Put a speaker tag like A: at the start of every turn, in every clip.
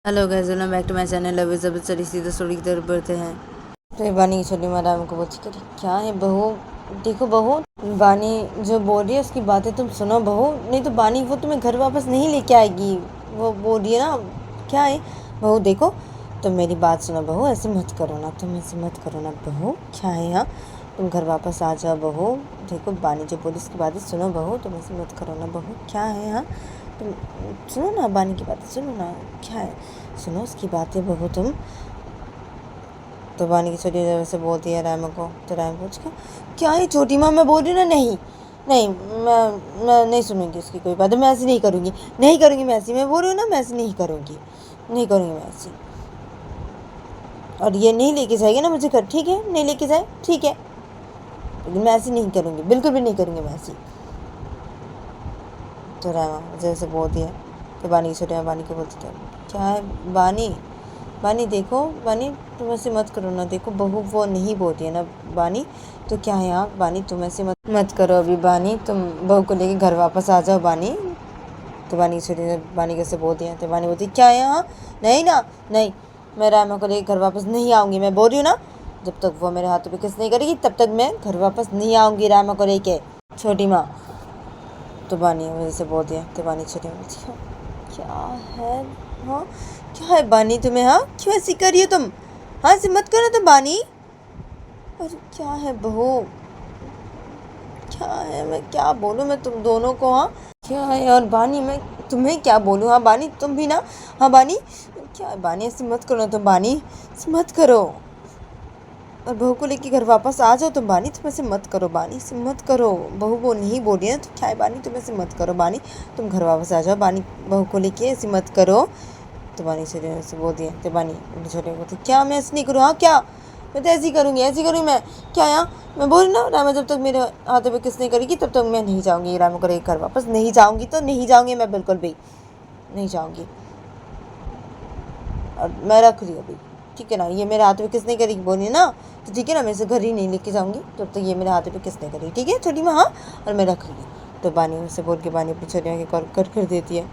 A: Hello guys, welcome back to my channel. अभी जब चली सीधा स्टोरी की तरफ बढ़ते हैं। तो बानी की छोटी मैडम को बोलती करी क्या है बहू, देखो बहू, बानी जो बोल रही है उसकी बातें तुम सुनो बहू, नहीं तो बानी वो तुम्हें घर वापस नहीं लेके आएगी। वो बोल रही है ना, क्या है बहू, देखो तुम मेरी बात सुनो बहू, ऐसे मत करो ना, तुम ऐसे मत करो ना बहू, क्या है यहाँ, तुम घर वापस आ जाओ बहू। देखो बानी जो बोली उसकी बातें सुनो बहू, तुम ऐसे मत करो ना बहू, क्या है यहाँ, तुम सुनो ना बानी की बातें, सुनो ना, क्या है, सुनो उसकी बातें बहू तुम। तो बानी की छोटी वैसे बोलती है रायमा को, तो रायमा पूछ के क्या है छोटी माँ, मैं बोल रही हूँ ना, नहीं नहीं, मैं नहीं सुनूंगी उसकी कोई बात, मैं ऐसी नहीं करूँगी, नहीं करूँगी मैं ऐसी, मैं बोल रही हूँ ना मैं ऐसी नहीं करूँगी, नहीं करूँगी मैं ऐसी। और ये नहीं लेके जाएगी ना मुझे घर, ठीक है, नहीं लेके जाए ठीक है, लेकिन मैं ऐसी नहीं करूँगी, बिल्कुल भी नहीं करूँगी मैं ऐसी। तो रायमा जैसे बोलती है, तो बानी की छोटी माँ बानी को बोलती है क्या है बानी, बानी देखो बानी तुम ऐसे मत करो ना, देखो बहू वो नहीं बोलती है ना बानी, तो क्या है यहाँ बानी, तुम ऐसे मत करो अभी बानी, तुम बहू को लेके घर वापस आ जाओ बानी। तो बानी की छोटी बानी कैसे बोलती है, तो बानी बोलती क्या है यहाँ, नहीं ना नहीं, मैं रायमा को लेकर घर वापस नहीं आऊँगी, मैं बोल रही हूँ ना, जब तक वो मेरे हाथों पे किस नहीं करेगी तब तक मैं घर वापस नहीं आऊँगी रायमा को लेके, छोटी माँ। तो बानी वजह से बोलती है, तो बानी छोटी माँ बोलती है क्या है, हाँ क्या है बानी तुम्हें, हाँ क्यों ऐसी कर रही हो तुम, हाँ ऐसे मत करो तुम बानी। अरे क्या है बहू, क्या है, मैं क्या बोलूँ मैं तुम दोनों को, हाँ क्या है, और बानी मैं तुम्हें क्या बोलूँ, हाँ बानी तुम भी ना, हाँ बानी क्या है बानी, ऐसे मत करो तुम बानी, ऐसे मत करो, और बहू को लेके घर वापस आ जाओ तुम बानी, तुम ऐसे मत करो बानी, ऐसे मत करो, बहू वो नहीं बोल रही है तो क्या है बानी, तुम ऐसे मत करो बानी, तुम घर वापस आ जाओ बानी, बहू को लेके ऐसे मत करो। तो बानी छोटे ऐसे बोल दिया, तो बानी उनके छोटे बोलती क्या मैं ऐसे नहीं करूँ, हाँ क्या, मैं तो ऐसी करूँगी, ऐसी करूँगी मैं, क्या यहाँ, मैं बोल रही ना रामा जब तक मेरे हाथों पे किस नहीं करेगी तब तक मैं नहीं जाऊँगी रामा को घर वापस, नहीं जाऊँगी तो नहीं जाऊँगी, मैं बिल्कुल भी नहीं जाऊँगी, और मैं रख रही हूँ अभी, ठीक है ना, ये मेरे हाथ में किस नहीं करेगी बोली ना, तो ठीक है ना, मेरे से घर ही नहीं लेके जाऊँगी जब तक ये मेरे हाथ पे किस नहीं करेगी, ठीक है छोटी माँ, हाँ, और मैं रख रही हूँ। तो बानी उससे बोल के बानी अपनी छोटी माँ की कॉल कर देती है।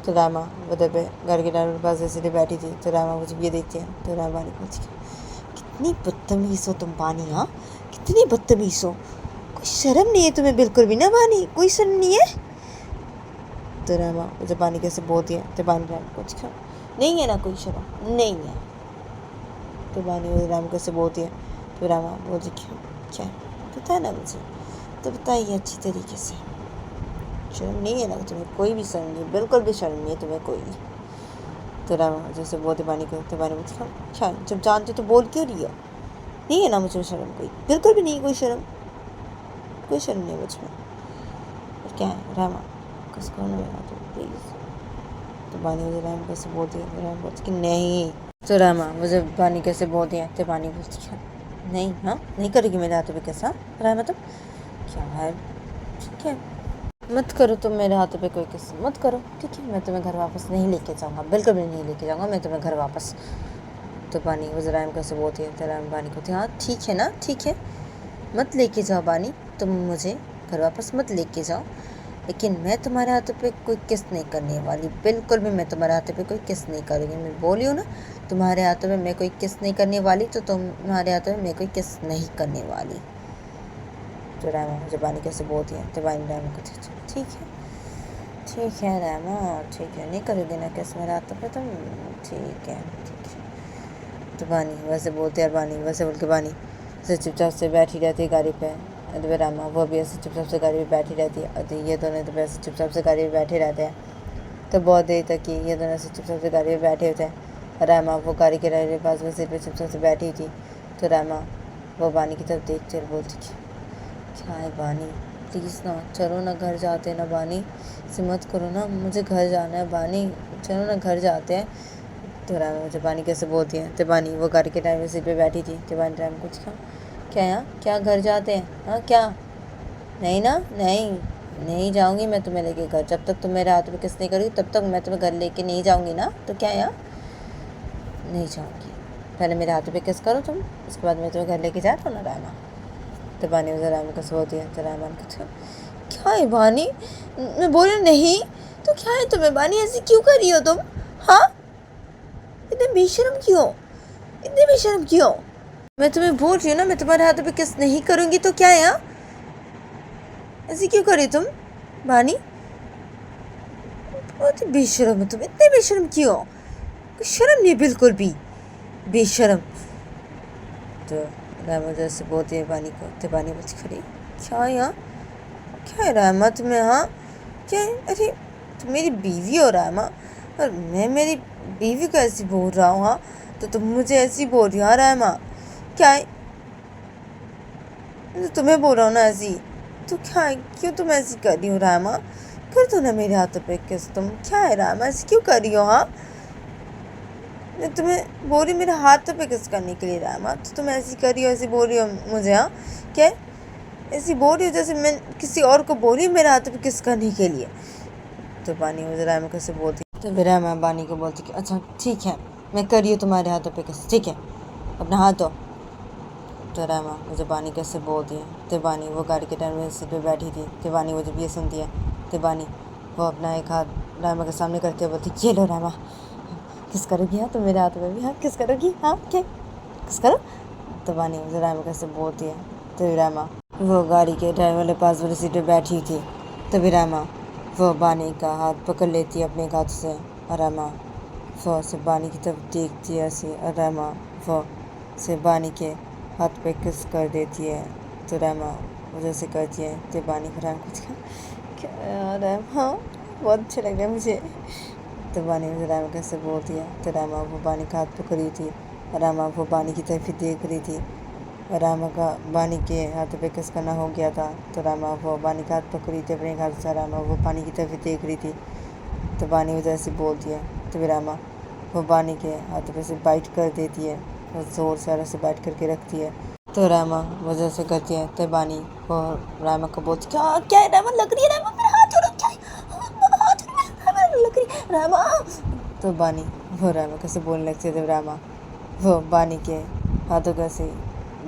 A: तो रामा उधर पे घर के ड्राइवर के पास ऐसे बैठी थी, तो रामा मुझे ये देखती है, तो रामा बानी पूछती कितनी बदतमीज़ हो तुम बानी, हाँ कितनी बदतमीज़ हो, कोई शर्म नहीं है तुम्हें बिल्कुल भी ना बानी, कोई शर्म नहीं है। तो रामा मुझे बानी कैसे बोलती है, तो बानी राम कुछ नहीं है ना कोई शर्म नहीं है। तो बानी मुझे राम कैसे बोलती है, तो रामा बोलती क्यों क्या पता है ना मुझे, तो बताइए अच्छी तरीके से, शर्म नहीं है ना तुम्हें, कोई भी शर्म नहीं, बिल्कुल भी शर्म नहीं है तुम्हें कोई। तो रामा जैसे बोलते बानी को, तो बानी मुझे क्या जब जानते तो बोल क्यों रही हो, नहीं है ना मुझे शर्म कोई, बिल्कुल भी नहीं कोई शर्म, कोई शर्म नहीं मुझ में, और क्या है रामा किसको ना लगा तो प्लीज़। तो बानी मुझे रामा कैसे बोलती है, रामा बोलती कि नहीं। तो रामा मुझे बानी कैसे बोलती है, तो बानी बोलती है नहीं, हाँ नहीं करेगी मेरे हाथों पे कैसा, रामा तो क्या है, ठीक है मत करो तुम मेरे हाथों पे कोई किस मत करो, ठीक है, मैं तुम्हें घर वापस नहीं लेके जाऊँगा, बिल्कुल भी नहीं लेके जाऊँगा मैं तुम्हें घर वापस। तो बानी वो राम कैसे बोलती है, तो राम बानी को हाँ ठीक है ना, ठीक है मत लेके जाओ बानी, तुम मुझे घर वापस मत लेके जाओ, लेकिन मैं तुम्हारे हाथों पे कोई किस नहीं करने वाली, बिल्कुल भी मैं तुम्हारे हाथों पे कोई किस नहीं करूँगी, मैं बोली हूँ ना तुम्हारे हाथों में मैं कोई किस नहीं करने वाली, तो तुम्हारे हाथों में मैं कोई किस नहीं करने वाली। तो रामा मुझे बानी कैसे बोलती है, तो बानी रामा को ठीक है रामा, ठीक है नहीं करोगे ना किस मेरे हाथों पे तुम, ठीक है ठीक है। तो बानी वैसे बोलते हैं, बानी वैसे बोल के बानी ऐसे चुपचाप से बैठी रहती है गाड़ी पे, तो रामा वो भी ऐसे चुपचाप से गाड़ी पे बैठी रहती है, तो ये दोनों तो ऐसे चुपचाप से गाड़ी पे बैठे रहते हैं। तो बहुत देर तक कि ये दोनों ऐसे चुपचाप से गाड़ी पे बैठे होते हैं, रामा वो गाड़ी के ड्राइवर के पास सीट पे चुपचाप से बैठी थी। तो रामा वो बानी की तरफ देख कर बोलती क्या है बानी, प्लीज़ ना चलो ना घर जाते हैं ना बानी, ऐसे मत करो ना, मुझे घर जाना है बानी, चलो ना घर जाते हैं। तो राम मुझे बानी कैसे बोलती है, तो बानी वो गाड़ी के ड्राइवर सीट पे बैठी थी, तो बानी राम कुछ क्या यहाँ क्या घर जाते हैं, हाँ क्या, नहीं ना नहीं नहीं जाऊँगी मैं तुम्हें लेके घर, जब तक तुम मेरे हाथ में किस नहीं करोगी तब तक मैं तुम्हें घर लेके नहीं जाऊँगी ना, तो क्या यहाँ नहीं जाऊँगी, पहले मेरे हाथों पे किस करो तुम, उसके बाद मैं तुम्हें घर लेके जाता हूँ ना रामा। तो बानी उधर रामा कैसे बोलती है, तो रामा कुछ क्या है बानी, मैं बोली नहीं, तो क्या है तुम्हें बानी, ऐसी क्यों कर रही हो तुम, हाँ बेशर्म क्यों, इतने बेशर्म क्यों? मैं तुम्हें बोल रही हूँ ना, मैं तुम्हारे हाथों पे किस नहीं करूँगी तो क्या है? ऐसे क्यों करे तुम बानी? बहुत ही बेशर्म हो तुम, इतने बेशर्म क्यों? कुछ शर्म नहीं बिल्कुल भी, बेशर्म। तो रामा जैसे बोलती है बानी को, तो बानी बच खड़ी, क्या यहाँ, क्या है रामा तुम्हें? हाँ क्या है? अरे तुम मेरी बीवी हो रामा, और मैं मेरी बीवी को ऐसी बोल रहा हूँ? हाँ तो तुम मुझे ऐसी बोल रही हो? हाँ रामा क्या है, मैं तो तुम्हें बोल रहा हूँ ना ऐसी, तो क्या है, क्यों तुम ऐसी कर रही हो रामा? कर दो ना मेरे हाथों पे किस, तुम क्या है रामा ऐसी क्यों कर रही हो? हाँ मैं तुम्हें बोल रही मेरे हाथों पे किस करने के लिए रामा, तो तुम ऐसी कर रही हो, ऐसी बोल रही हो मुझे? हाँ क्या ऐसी बोल रही हो जैसे मैं किसी और को बोल रही हूँ मेरे हाथों पे किस करने के लिए? तो बानी मुझे रामा कैसे बोलती, तो फिर रामा बानी को बोलती कि अच्छा ठीक है मैं कर रही हूँ तुम्हारे हाथों पे किस, ठीक है अपना हाथ दो। तो रामा मुझे बानी कैसे बोलती है, तो बानी वो गाड़ी के टाइम में सीट पे बैठी थी, तो बानी वो जब ये सुनती है, तो बानी वो अपना एक हाथ रामा के सामने करते हुए बोलती ये लो रामा किस करोगी? हाँ तो मेरे हाथ में भी हाँ किस करोगी? हाँ क्या किस करो? तो बानी मुझे रामा कैसे बोलती है, तो रामा वो गाड़ी के ड्राइवर वाले पास वाली सीट पे बैठी थी, तभी रामा वो बानी का हाथ पकड़ लेती है अपने हाथ से, और रामा वो से बानी की तरफ देखती है ऐसे, और रामा वो से बानी के हाथ पे किस कर देती है। तो रामा मुझे से करती है, तो बानी को रामा कुछ क्या यार रामा बहुत अच्छा लग रहा है मुझे। तो बानी मुझे रामा कैसे बोलती है, तो रामा वो बानी का हाथ पकड़ी थी, और रामा वो बानी की तरफ ही देख रही थी, और रामा का बानी के हाथ पे किस करना हो गया था। तो रामा वो बानी का हाथ पकड़ी थी अपने हाथ से, रामा वो पानी की तरफ ही देख रही थी। तो बानी मुझे ऐसे बोलती है, तो फिर रामा वो बानी के हाथ पे से बाइट कर देती है, और ज़ोर से ऐसे बाइट करके रखती है। तो रामा वजह से करती है, तो बानी वो रामा को बोलती क्या क्या है रामा लग रही है रामा मेरा हाथ छोड़ो, क्या है हाथ छोड़ो रामा लग रही है रामा। तो बानी वो रामा कैसे बोलने लगती है, तो रामा वो बानी के हाथों कैसे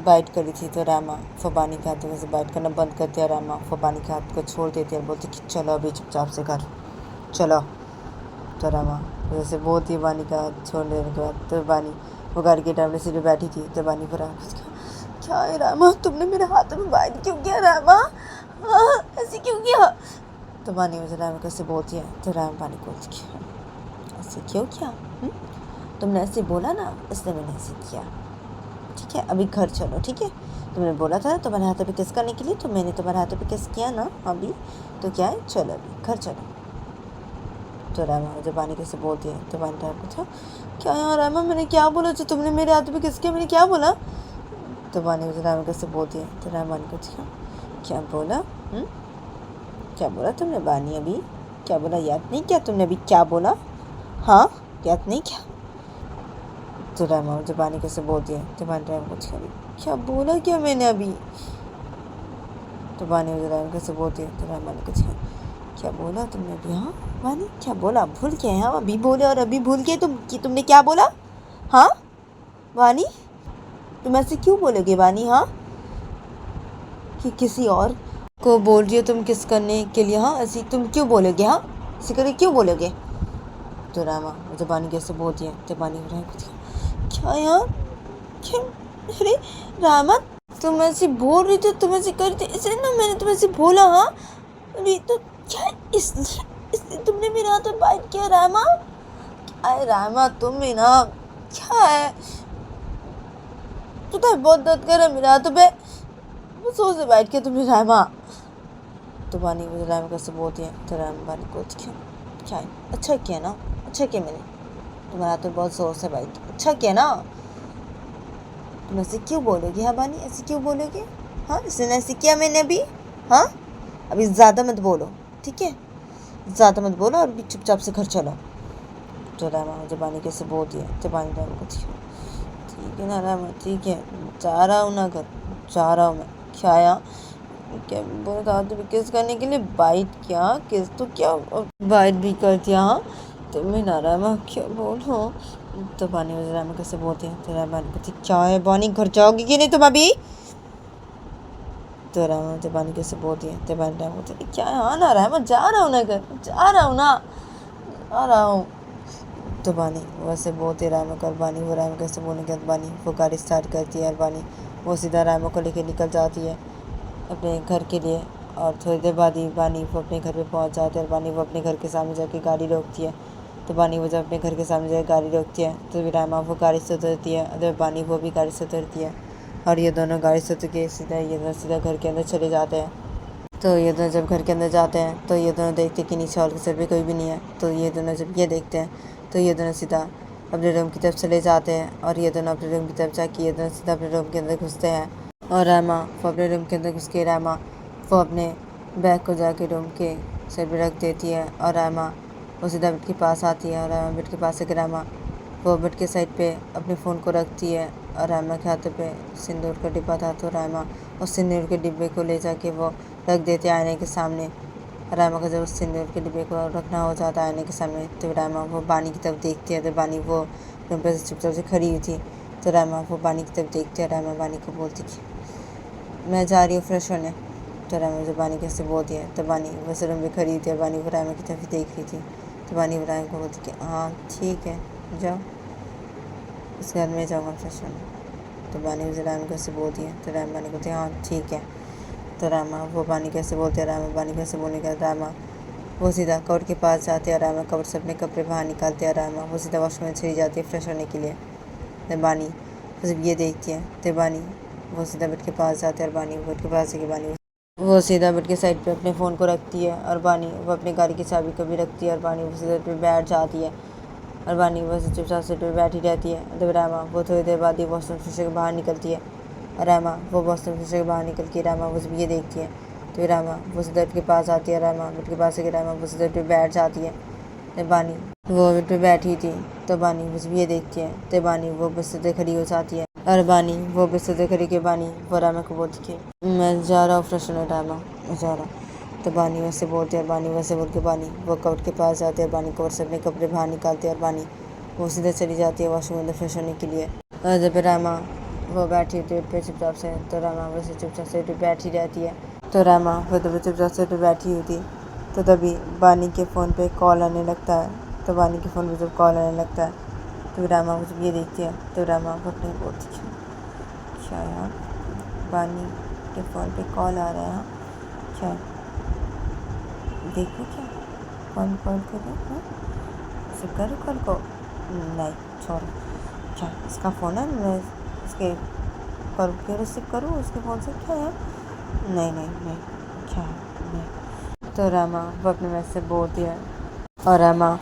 A: बाइट करी थी, तो रामा वो बानी के हाथों कैसे बाइट करना बंद करती है, रामा वो बानी के हाथ को छोड़ देती है और बोलती कि चलो अभी चुपचाप से घर चलो। तो रामा जैसे बहुत ही बानी का हाथ छोड़ देने के बाद, तो बानी वो गाड़ी के टाइम सीट पे बैठी थी, तो बानी को रामा क्या है रामा तुमने मेरे हाथों में बाइट क्यों किया रामा? हाँ ऐसे क्यों किया? तो बानी मुझे रामा कैसे बोलती है, तो रामा बानी को बोलती है ऐसे क्यों किया? तुमने ऐसे बोला ना इसलिए मैंने ऐसे किया, ठीक है अभी घर चलो, ठीक है तुमने बोला था तुम्हारे हाथों पे किस करने के लिए, तो मैंने तुम्हारे हाथों पे किस किया ना अभी, तो क्या है चलो अभी घर चलो। तो रामा मुझे बानी कैसे बोलती है, तो बानी टाइम पूछा क्या यार रामा मैंने क्या बोला जो तुमने मेरे हाथों पे किस किया, मैंने क्या बोला? तो बानी मुझे रामा कैसे बोलती है, तो रामा बानी को क्या बोला? क्या बोला तुमने बानी अभी, क्या बोला याद नहीं क्या तुमने अभी क्या बोला? हाँ याद नहीं क्या? तो रामा मुझे बानी कैसे बोलती है, तो बानी रामा को क्या बोला क्या मैंने अभी? तो बानी मुझे रामा कैसे बोलती है, तो रामा ने कुछ क्या बोला तुमने अभी? हाँ बानी क्या बोला, भूल गए? हाँ अभी बोले और अभी भूल गए तुम कि तुमने क्या बोला? हाँ बानी तुम ऐसे क्यों बोलोगे बानी? हाँ कि किसी और को बोल रही हो तुम किस करने के लिए? हाँ ऐसी तुम क्यों बोलोगे? हाँ ऐसे करके क्यों बोलोगे? तो रामा मुझे बानी कैसे बोलती है, तो बानी क्या यार क्या? अरे रामा तुम ऐसे बोल रही थी, तुम ऐसे कर रही थी इसलिए ना मैंने तुम्हें ऐसे बोला। हाँ अभी तो क्या इसलिए तुमने मेरे हाथ में बाइट किया रामा? अरे रामा तुम ही ना क्या है, तू तो बहुत दर्द कर रहा है मेरे हाथों पे, सो से बाइट किया तुमने रामा। तो बानी मुझे रामा कैसे बोलती है, तो रामा बानी को क्या है अच्छा किया ना, अच्छा किया मैंने तुम्हारे हाथ में बहुत जोर से बाइट, अच्छा किया ना। तुम ऐसे क्यों बोलोगे? हाँ बानी ऐसे क्यों बोलोगे? हाँ इसने ऐसे किया मैंने अभी? हाँ अभी ज़्यादा मत बोलो, ठीक है ज़्यादा मत बोलो और अभी चुपचाप से घर चलो। तो रामा मुझे बानी कैसे बोलती है, तो बानी रामा को ठीक है ना रामा ठीक है जा रहा हूँ ना घर, जा रहा हूँ मैं। क्या यार क्या बोल रहा था किस करने के लिए, बाइट क्या किस तो क्या बाइट भी कर दिया? हाँ तो मैं ना रामा क्या बोलो? तो बानी मुझे रामा कैसे बोलती है, तो रामा कहती क्या है बानी घर जाओगी कि नहीं तुम अभी? तो रामा मुझे बानी कैसे बोलती है, तो बानी रामा बोलती क्या है हाँ ना रामा जा रहा हूँ ना घर, जा रहा हूँ ना आ रहा हूँ। तो बानी वैसे बोलते रामा को और बानी वो रामा कैसे बोलने के बाद बानी वो गाड़ी स्टार्ट करती है और बानी वो सीधा रामा को लेके निकल जाती है अपने घर के लिए। और थोड़ी देर बाद ही बानी वो अपने घर पे पहुंच जाती है और बानी वो अपने घर के सामने जाके गाड़ी रोकती है। तो बानी वो जब अपने घर के सामने जाकर गाड़ी रोकती है तो भी रामा वो गाड़ी से उतरती है और बानी वो भी गाड़ी से उतरती है और ये दोनों गाड़ी से उतर के सीधा घर के अंदर चले जाते हैं। तो ये दोनों जब घर के अंदर जाते हैं तो ये दोनों देखते हैं कि नीचे हॉल के सर पे कोई भी नहीं है। तो ये दोनों जब ये देखते हैं तो ये दोनों सीधा अपने रूम की तरफ चले जाते हैं और ये दोनों अपने रूम की तरफ जाके ये दोनों सीधा अपने रूम के अंदर घुसते हैं। और रामा वो अपने रूम के अंदर घुस के रामा वो अपने बैग को जाके रूम के सर पे रख देती है और रामा वो सीधा बेड के पास आती है और रामा बेड के पास से रामा वो बेड के साइड पे अपने फ़ोन को रखती है और रामा के हाथों पे सिंदूर का डिब्बा था। तो रामा उस सिंदूर के डिब्बे को ले जाके वो रख देती है आईने के सामने। रामा का जब उस सिंदूर के डिब्बे को रखना हो जाता है आईने के सामने तो रामा वो बानी की तरफ देखती है। तो बानी वो रूम पे चुपचाप से खड़ी हुई थी। तो रामा वो बानी की तरफ देखती है। रामा बानी को बोलती कि मैं जा रही हूँ फ्रेश होने। तो रामा जो बानी कैसे बोलती है तो बानी वैसे रूम में खड़ी थी और बानी वो रामा की तरफ देख रही थी। तो बानी वो रामा को बोलती कि हाँ ठीक है जाओ, इस घर में जाऊँगा फ्रेश होने। तो बानी मुझे रामा कैसे बोलती है तो रामा बानी बोलती है हाँ ठीक है। तो रामा वो बानी कैसे बोलते हैं रामा बानी कैसे बोलने का रामा वो सीधा कवर के पास जाते हैं। रामा कवर से अपने कपड़े बाहर निकालते हैं। रामा वो सीधा वॉशरूम में चली जाती है फ्रेश होने के लिए। तो बानी जब ये देखती है तो बानी वो सीधा बेड के पास जाते हैं और बानी बेड के पास जाके बानी वो सीधा बेड के साइड पे अपने फ़ोन को रखती है और बानी वो अपनी गाड़ी की चाबी को भी रखती है और बानी वो सीधा पे बैठ जाती है और बानी बस चुपचाप से पे बैठी रहती है। तो रामा वो थोड़ी देर बाद ही वॉशरूम से बाहर निकलती है और रामा वो वॉशरूम से बाहर निकल के रामा वो ये देखती है। तो रामा वो सीधा बेड के पास आती है। रामा बेड के पास से रामा वो सीधा पे बैठ जाती है। तो बानी वो बेड पे बैठी थी तो बानी बस ये देखती है। तो बानी वो बस सीधे खड़ी हो जाती है और बानी वो बस सीधे खड़ी के बानी वो रामा को बोलती कि मैं जा रहा हूँ फ्रेश होने रामा मैं जा रहा हूँ। तो बानी वैसे बोलते हैं बानी वैसे बोल के बानी वो कवर के पास जाते हैं। बानी कवर से अपने कपड़े बाहर निकालते हैं और बानी वो सीधे चली जाती है वॉशरूम अंदर फ्रेश होने के लिए। और जब रामा वो बैठी होती है पे चुपचाप से तो रामा वैसे चुपचाप से बैठी रहती है। तो रामा वो तभी चुपचाप से बैठी हुई थी तो तभी बानी के फ़ोन पे कॉल आने लगता है। तो बानी के फ़ोन पे जब कॉल आने लगता है तो रामा जब ये देखती है तो रामा अपने बोलती है क्या यार बानी के फ़ोन पे कॉल आ रहा है क्या देखो क्या कौन कॉल करो रिसीव करो कॉल को नहीं छोड़ो क्या इसका फ़ोन है मैं इसके कॉल क्यों रिसीव करूँ उसके फ़ोन से क्या है नहीं नहीं नहीं क्या है नहीं। तो रामा वो अपने मैसेज से बोलती है और रामा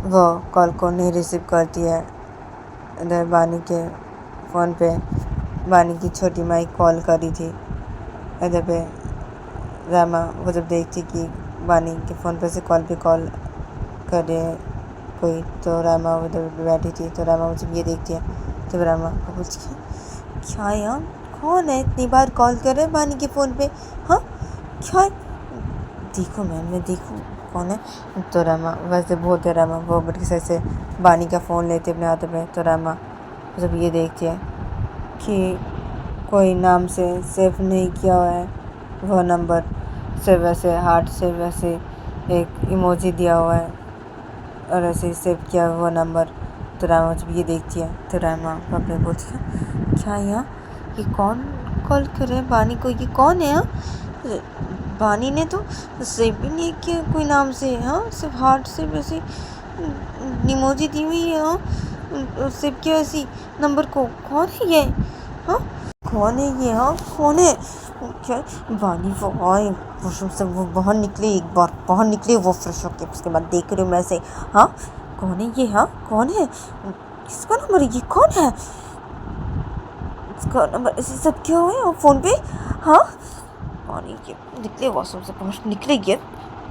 A: वो कॉल को नहीं रिसीव करती है। इधर बानी के फ़ोन पे बानी की छोटी माई कॉल करी थी। इधर पे रामा वो जब देखती कि बानी के फ़ोन पे से कॉल करे कोई तो रामा उधर बैठी थी। तो रामा वो जब ये देखती है तो रामा को पूछती है क्या यार कौन है इतनी बार कॉल कर रहे हैं बानी के फ़ोन पे हाँ क्या देखो मैं देखूँ कौन है। तो रामा वैसे बोलते रामा वो बेड के साइड से बानी का फ़ोन लेते अपने हाथों में। तो रामा जब ये देखती है कि कोई नाम से सेव नहीं किया हुआ है वो नंबर से वैसे हार्ट से वैसे एक इमोजी दिया हुआ है और ऐसे सेव किया हुआ वो नंबर। तो रामा जब ये देखती है तो रामा अपने बोलती है क्या यहाँ ये कौन कॉल कर रहे हैं बानी को ये कौन है यहाँ बानी ने तो सेव भी नहीं किया कोई नाम से हाँ सिर्फ हार्ट से वैसे इमोजी दी हुई है हाँ सेव किया ऐसी नंबर को कौन है ये हाँ कौन है ये हाँ कौन है क्या बानी वो आए वॉशरूम से वो बाहर निकले एक बार बाहर निकले वो फ्रेश होके उसके बाद देख रही हूँ मैं से हाँ कौन है ये हाँ कौन है किसका नंबर ये कौन है इसका नंबर ऐसे सब क्यों है और फ़ोन पे हाँ बानी ये निकले वॉशरूम से बाहर निकले ये।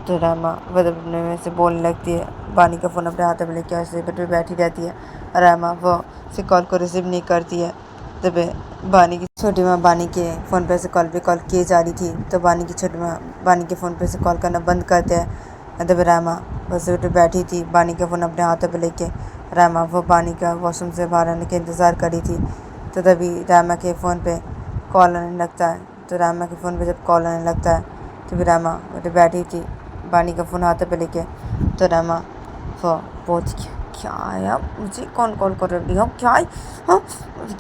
A: तो रामा बदलने में से बोलने लगती है। बानी का फ़ोन अपने हाथ में लेके ऐसे बेड पे बैठी रहती है। रामा वो से कॉल को रिसीव नहीं करती है। तब बानी की छोटी माँ बानी के फ़ोन पे से कॉल किए जा रही थी। तो बानी की छोटी माँ बानी के फ़ोन पे से कॉल करना बंद करते हैं। तब रामा बस बेड पे बैठी थी बानी का फ़ोन अपने हाथों पे लेके। रामा वो बानी का वॉशरूम से बाहर आने के इंतज़ार करी थी। तो तभी रामा के फ़ोन पे कॉल आने लगता है। तो रामा के फ़ोन पे जब कॉल आने लगता है तो फिर रामा बेटे बैठी थी बानी का फ़ोन हाथों पे लेके। तो रामा वो पहुँच क्या आया, मुझे कौन कॉल कर रही है, क्या है? हाँ,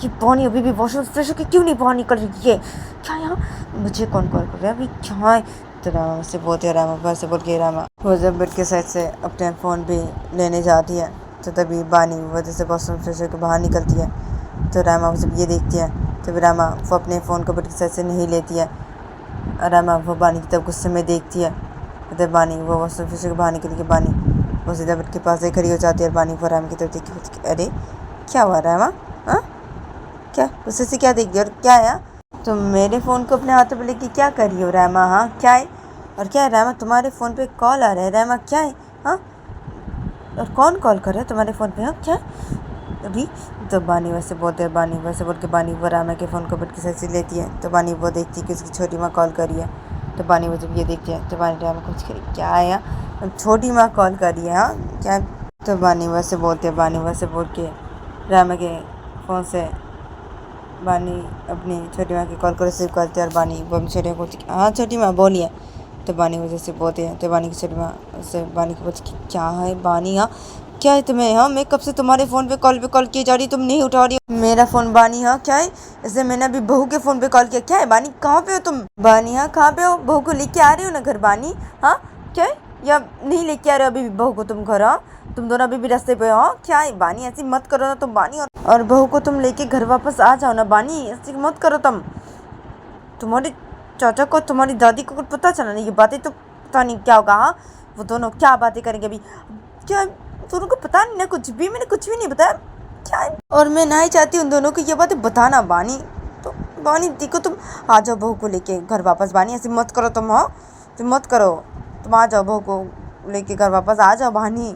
A: ये पानी अभी भी वॉशरूम फ्रेश होकर क्यों नहीं बाहर निकल रही है, क्या है? मुझे कौन कॉल कर रहा है अभी, क्या है? तो रामा से बोलते रामा वैसे बोल के रामा वो जब बेड के साइड से अपने फ़ोन भी लेने जाती है तो तभी बानी वजह से वॉशरूम फ्रेश होकर बाहर निकलती है। तो रामा वो जब ये देखती है तभी रामा वो अपने फ़ोन को बेड के साइड से नहीं लेती है। रामा वो बानी की तरफ गुस्से में देखती है। तो बानी वो वॉशरूम फ्रेश होकर बाहर निकल के बानी वो सीधा बेड के पास से खड़ी हो जाती है और बानी वो रामा की तरफ देखती, अरे क्या हुआ रामा, हाँ क्या गुस्से से क्या देख दिया और क्या है? तुम मेरे फ़ोन को अपने हाथों में लेके क्या कर रही हो रामा, हाँ क्या है? और क्या है रामा, तुम्हारे फ़ोन पे कॉल आ रहा है रामा, क्या है? हाँ, और कौन कॉल कर रहा है तुम्हारे फ़ोन पे, हाँ क्या अभी? तो बानी वैसे बोलते हैं, बानी वैसे बोल के बानी वो रामा के फ़ोन को बेड के साइड से लेती है। तो बानी वो देखती है कि उसकी छोटी माँ कॉल करी है। तो बानी वो जब ये देखती है तो बानी रामा कुछ करी, क्या है छोटी माँ कॉल करी है, हाँ क्या? तो बानी वैसे बोलते हैं, बानी वैसे बोल के रामा के फ़ोन से बानी अपनी छोटी माँ की कॉल को रिसीव करते हैं और बानी वो अपनी छोटी माँ बोलती है, हाँ छोटी माँ बोलिए। तो बानी वजह से बोलते हैं तो बानी की छोटी माँ से बानी की बोलती क्या है बानी, हाँ क्या है तुम्हें, हाँ मैं कब से तुम्हारे फ़ोन पे कॉल की जा रही, तुम नहीं उठा रही हो मेरा फ़ोन बानी, हाँ क्या है? इससे मैंने अभी बहू के फ़ोन पे कॉल किया, क्या है बानी कहाँ पे हो तुम बानी, हाँ कहाँ पे हो? बहू को लेके आ रही हो ना घर बानी, हाँ क्या है? या नहीं लेके आ रहे हो अभी बहू को तुम घर, हाँ तुम दोनों अभी भी रास्ते पे हो, हाँ क्या है बानी ऐसी मत करो ना तुम बानी, और बहू को तुम लेके घर वापस आ जाओ ना बानी, ऐसी मत करो तुम। तुम्हारे चाचा को तुम्हारी दादी को कुछ पता चला नहीं, ये बातें तो पता नहीं क्या होगा, हाँ वो दोनों क्या बातें करेंगे अभी, क्या दोनों को पता नहीं ना कुछ भी, मैंने कुछ भी नहीं बताया क्या है? और मैं ना ही चाहती हूँ उन दोनों को ये बातें बताना बानी। तो बानी देखो तुम आ जाओ बहू को लेके घर वापस बानी, ऐसे मत करो तुम, हाँ तुम मत करो, तुम आ जाओ बहू को लेके घर वापस आ जाओ बानी।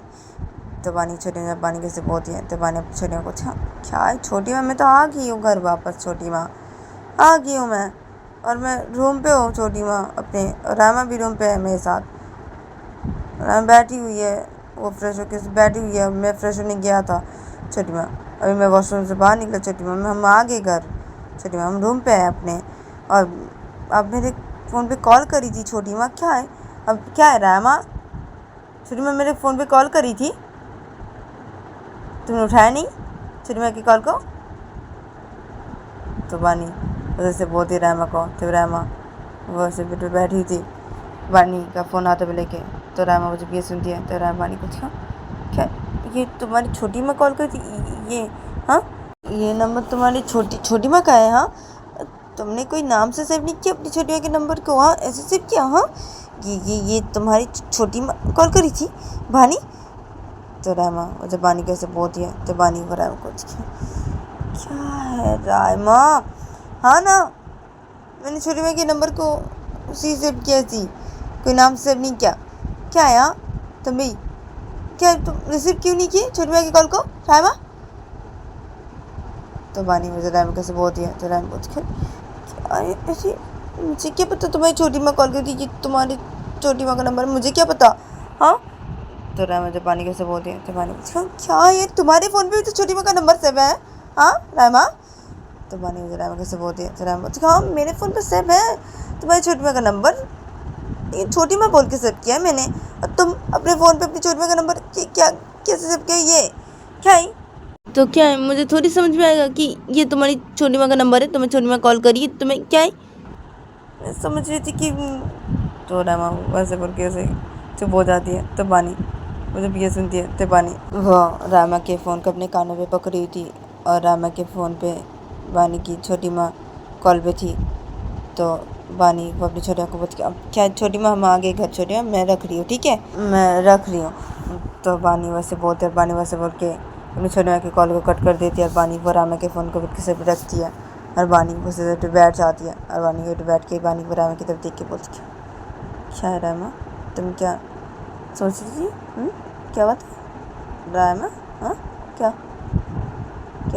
A: तो बानी छोटी माँ बानी कैसे बोलती है तो बानी छोटी माँ को क्या है छोटी माँ मैं तो आ गई हूँ घर वापस, छोटी माँ आ गई हूँ मैं, और मैं रूम पे हूँ छोटी माँ अपने, रामा भी रूम पे है मेरे साथ, रामा बैठी हुई है वो फ्रेश होकर बैठी हुई है, मैं फ्रेश होने गया था छोटी माँ, अभी मैं वॉशरूम से बाहर निकला छोटी माँ, हम आ गए घर छोटी माँ, हम रूम पे हैं अपने, और अब मेरे फ़ोन पे कॉल करी थी छोटी माँ, क्या है अब क्या है रामा? छोटी माँ मेरे फ़ोन पे कॉल करी थी, तुमने उठाया नहीं छोटी माँ की कॉल को? तो बानी वैसे बोलती रामा को, तो रामा वैसे बेड पे बैठी थी बानी का फ़ोन हाथ में लेके। तो रामा जब ये सुनती है तो रामा बानी को क्या ये तुम्हारी छोटी माँ कॉल करती, ये हाँ ये नंबर तुम्हारी छोटी माँ का है, हाँ तुमने कोई नाम से सेव नहीं किया अपनी छोटी माँ के नंबर को, हाँ ऐसे सेव किया, हाँ ये तुम्हारी छोटी माँ कॉल करी थी बानी? तो रामा जब बानी कैसे बोलती है तो बानी वो रामा को क्या है रामा, हाँ ना मैंने छोटी माँ के नंबर को उसी सेव किया थी, कोई नाम सेव नहीं किया, क्या है हाँ तुम भी क्या तुम रिसीव क्यों नहीं किए छोटी माँ की कॉल को रामा? तो बानी मुझे रामा कैसे बोलती है तो रामा बोलती क्या ऐसे, मुझे क्या पता तुम्हारी छोटी माँ कॉल करती, ये तुम्हारी छोटी माँ का नंबर मुझे क्या पता, हाँ? तो रामा जब बानी कैसे बोलती है तो बानी क्या ये तुम्हारे फ़ोन पे भी तो छोटी माँ का नंबर सेव है, हाँ रामा? तो बानी मुझे रामा कैसे बोलती है तो रामा बोलती हाँ मेरे फ़ोन पे सेव है तुम्हारी छोटी माँ का नंबर, ये छोटी माँ बोल के सेव किया है मैंने, और तुम अपने फ़ोन पे अपनी छोटी माँ का नंबर क्या कैसे सेव किया, ये क्या है? तो क्या है मुझे थोड़ी समझ में आएगा कि ये तुम्हारी छोटी माँ का नंबर है, तुम्हें छोटी माँ कॉल करी है, तुम्हें क्या है? मैं समझ रही थी कि तो रामा वैसे बोल के ऐसे चुप हो जाती है। तो बानी वो जब ये सुनती है तो बानी वो रामा के फ़ोन को अपने कानों पे पकड़ी हुई थी और रामा के फ़ोन पे बानी की छोटी माँ कॉल पे थी। तो बानी वो अपनी छोटी माँ को बोलती अब क्या छोटी माँ हम आ गए घर, छोटी माँ मैं रख रही हूँ, ठीक है मैं रख रही हूँ। तो बानी वैसे बोलते और बानी वैसे बोल के अपनी छोटी माँ की कॉल को कट कर देती है और बानी वो रामा के फ़ोन को किसी पर रखती है और बानी वो सीधे उठ बैठ जाती है और बानी उठ बैठ के बानी वो रामा की तरफ देख के बोलती क्या है रामा तुम क्या सोच रही थी, क्या बात है रामा, हाँ क्या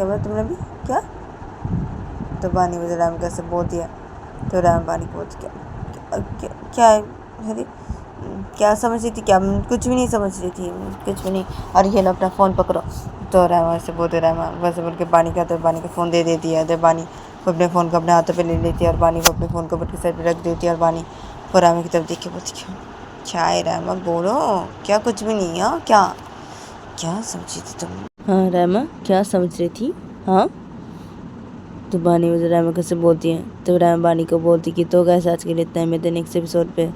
A: बात तुमने भी क्या? तो बानी मुझे राम कैसे बोलती है तो राम बानी को बोलती क्या है अरे क्या समझ रही थी, क्या कुछ भी नहीं समझ रही थी, कुछ भी नहीं, और ये लो अपना फ़ोन पकड़ो। तो रामा ऐसे बोलते रामा वैसे बोल के बानी का तो बानी का फ़ोन दे देती है। तो बानी वो अपने फ़ोन को अपने हाथों पे ले लेती है और बानी वो अपने फ़ोन को बट साइड पे रख देती है और बानी वो रामा की तरफ देख के बोलती क्या है रामा बोलो, क्या कुछ भी नहीं है क्या? क्या समझी थी तुम? हाँ रामा, क्या समझ रही थी? हाँ, तो बानी मुझे रामा कैसे बोलती है, तो रामा बानी को बोलती कि तो कैसे आज के लिए इतना है, मैं नेक्स्ट एपिसोड पे